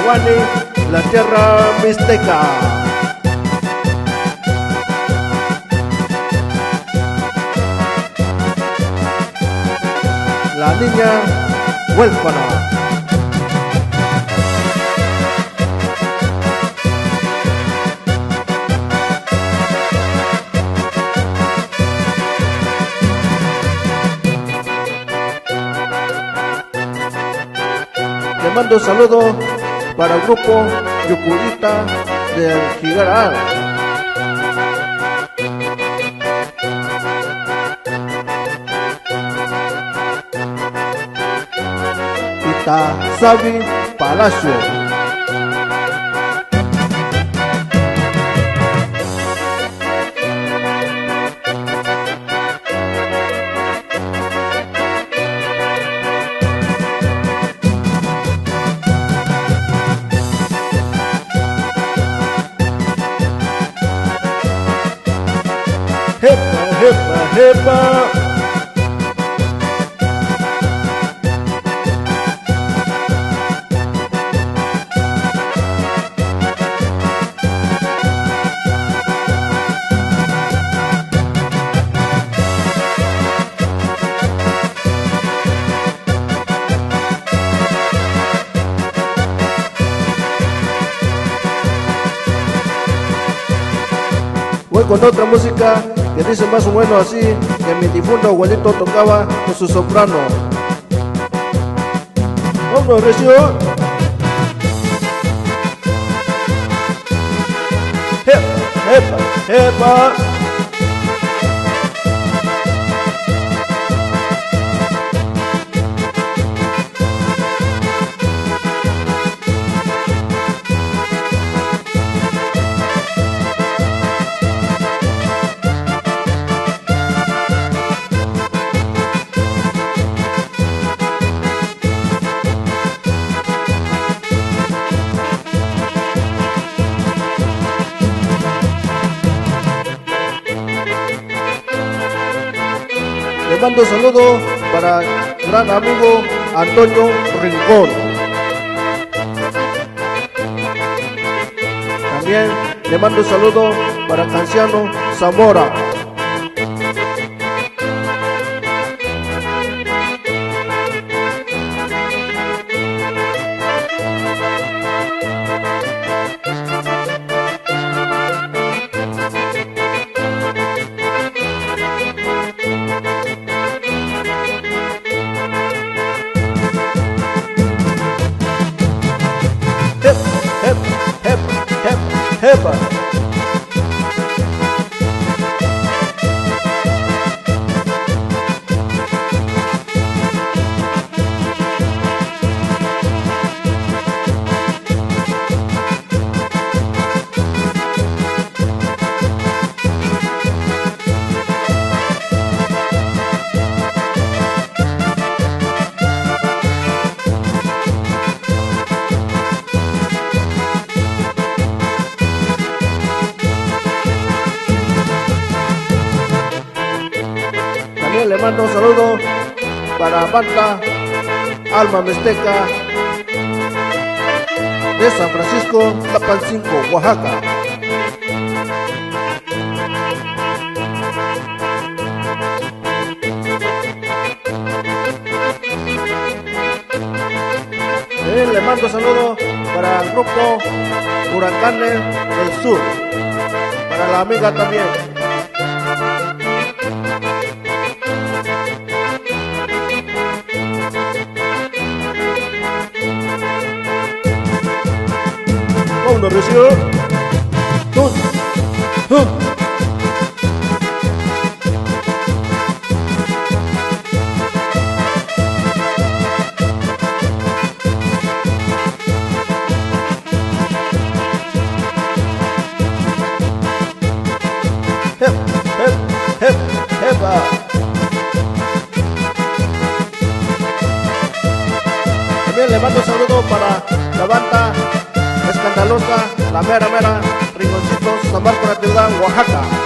Talcahuani, la tierra mixteca. La niña huérfana. Le mando saludos para el grupo Yucurita del Jigaral. Itazabi Palacio. Jepa, jepa, jepa. Voy con otra música que dice más o menos así, que mi difunto abuelito tocaba con su soprano. ¡Vamos, Recio! ¡Jepa, jepa, jepa! Le mando saludos para gran amigo Antonio Rincón. También le mando saludos para Canciano Zamora. Jepa. Le mando un saludo para Banda Alma Mixteca de San Francisco, Tapancinco, Oaxaca. Le mando saludos para el grupo Huracanes del Sur, para la amiga también. Uno recibe. También le mando saludos para la banda escandalosa, la mera, Rinconcitos, San Marcos, Oaxaca.